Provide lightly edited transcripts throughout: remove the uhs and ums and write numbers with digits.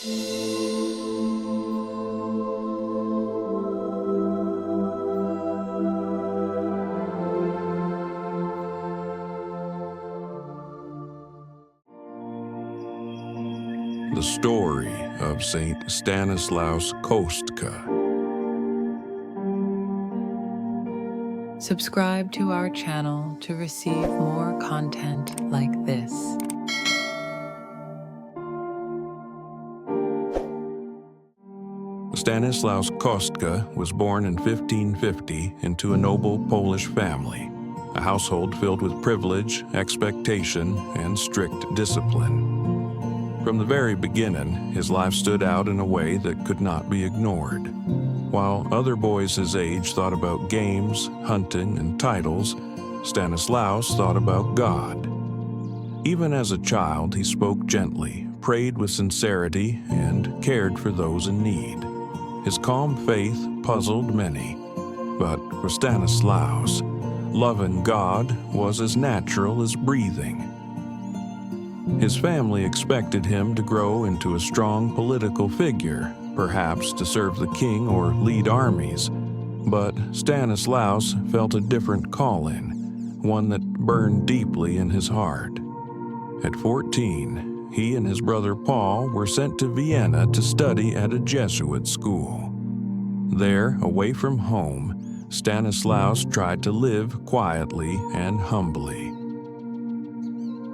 The story of Saint Stanislaus Kostka. Subscribe to our channel to receive more content like this. Stanislaus Kostka was born in 1550 into a noble Polish family, a household filled with privilege, expectation, and strict discipline. From the very beginning, his life stood out in a way that could not be ignored. While other boys his age thought about games, hunting, and titles, Stanislaus thought about God. Even as a child, he spoke gently, prayed with sincerity, and cared for those in need. His calm faith puzzled many, but for Stanislaus, loving God was as natural as breathing. His family expected him to grow into a strong political figure, perhaps to serve the king or lead armies. But Stanislaus felt a different calling, one that burned deeply in his heart. At 14, he and his brother Paul were sent to Vienna to study at a Jesuit school. There, away from home, Stanislaus tried to live quietly and humbly.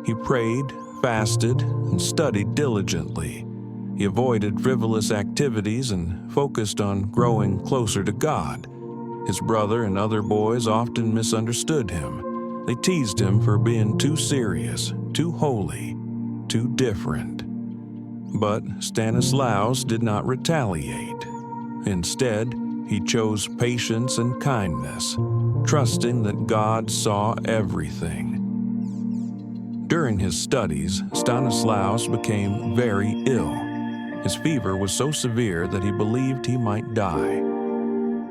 He prayed, fasted, and studied diligently. He avoided frivolous activities and focused on growing closer to God. His brother and other boys often misunderstood him. They teased him for being too serious, too holy, too different. But Stanislaus did not retaliate. Instead, he chose patience and kindness, trusting that God saw everything. During his studies, Stanislaus became very ill. His fever was so severe that he believed he might die.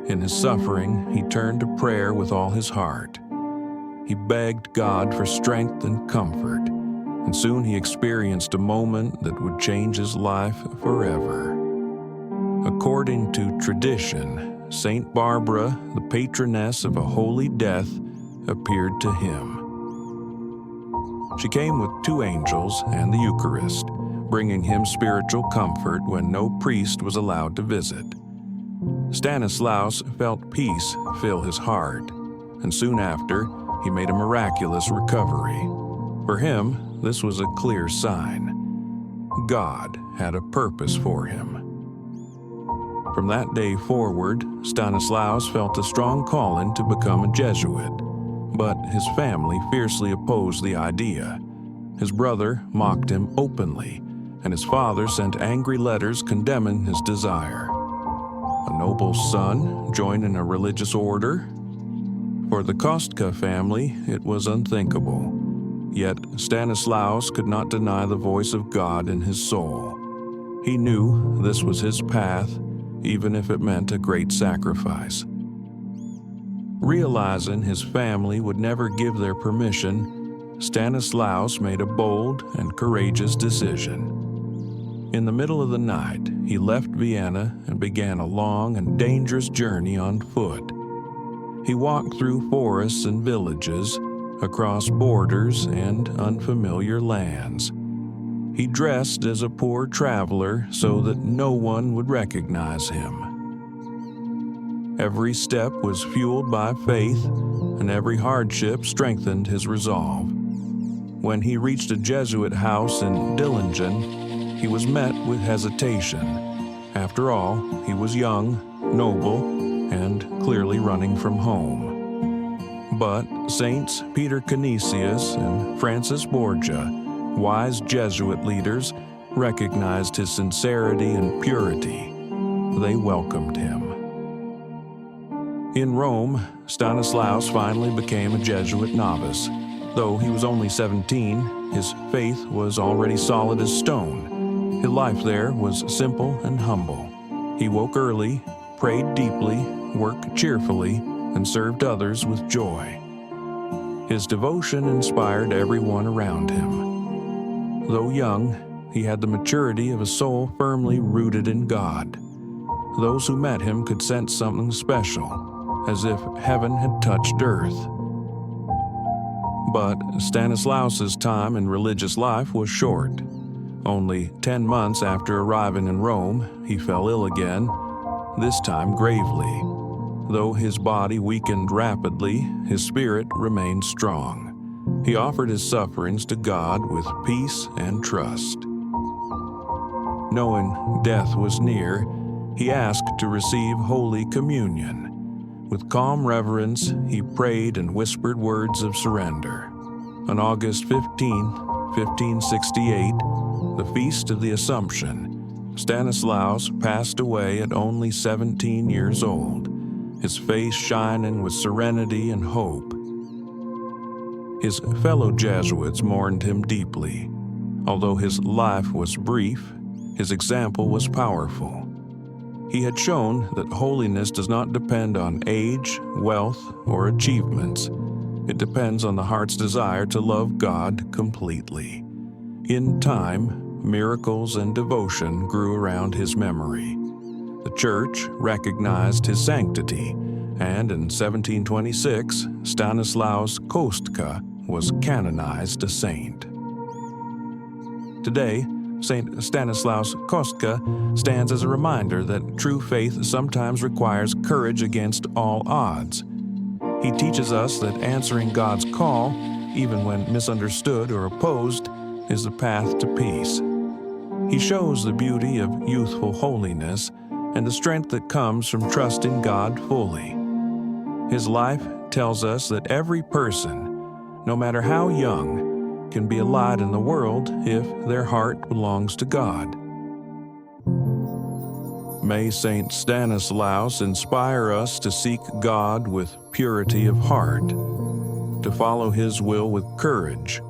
In his suffering, he turned to prayer with all his heart. He begged God for strength and comfort, and soon he experienced a moment that would change his life forever. According to tradition, Saint Barbara, the patroness of a holy death, appeared to him. She came with 2 angels and the Eucharist, bringing him spiritual comfort when no priest was allowed to visit. Stanislaus felt peace fill his heart, and soon after, he made a miraculous recovery. For him, this was a clear sign. God had a purpose for him. From that day forward, Stanislaus felt a strong calling to become a Jesuit. But his family fiercely opposed the idea. His brother mocked him openly, and his father sent angry letters condemning his desire. A noble son joined in a religious order? For the Kostka family, it was unthinkable. Yet Stanislaus could not deny the voice of God in his soul. He knew this was his path, even if it meant a great sacrifice. Realizing his family would never give their permission, Stanislaus made a bold and courageous decision. In the middle of the night, he left Vienna and began a long and dangerous journey on foot. He walked through forests and villages, across borders and unfamiliar lands. He dressed as a poor traveler so that no one would recognize him. Every step was fueled by faith, and every hardship strengthened his resolve. When he reached a Jesuit house in Dillingen, he was met with hesitation. After all, he was young, noble, and clearly running from home. But Saints Peter Canisius and Francis Borgia, wise Jesuit leaders, recognized his sincerity and purity. They welcomed him. In Rome, Stanislaus finally became a Jesuit novice. Though he was only 17, his faith was already solid as stone. His life there was simple and humble. He woke early, prayed deeply, worked cheerfully, and served others with joy. His devotion inspired everyone around him. Though young, he had the maturity of a soul firmly rooted in God. Those who met him could sense something special, as if heaven had touched earth. But Stanislaus's time in religious life was short. Only 10 months after arriving in Rome, he fell ill again, this time gravely. Though his body weakened rapidly, his spirit remained strong. He offered his sufferings to God with peace and trust. Knowing death was near, he asked to receive Holy Communion. With calm reverence, he prayed and whispered words of surrender. On August 15, 1568, the feast of the Assumption, Stanislaus passed away at only 17 years old, his face shining with serenity and hope. His fellow Jesuits mourned him deeply. Although his life was brief, his example was powerful. He had shown that holiness does not depend on age, wealth, or achievements. It depends on the heart's desire to love God completely. In time, miracles and devotion grew around his memory. The Church recognized his sanctity, and in 1726, Stanislaus Kostka was canonized a saint. Today, Saint Stanislaus Kostka stands as a reminder that true faith sometimes requires courage against all odds. He teaches us that answering God's call, even when misunderstood or opposed, is the path to peace. He shows the beauty of youthful holiness and the strength that comes from trusting God fully. His life tells us that every person, no matter how young, can be a light in the world if their heart belongs to God. May Saint Stanislaus inspire us to seek God with purity of heart, to follow His will with courage,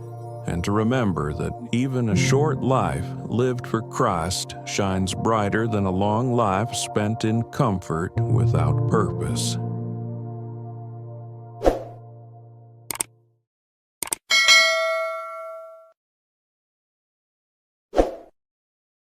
and to remember that even a short life lived for Christ shines brighter than a long life spent in comfort without purpose.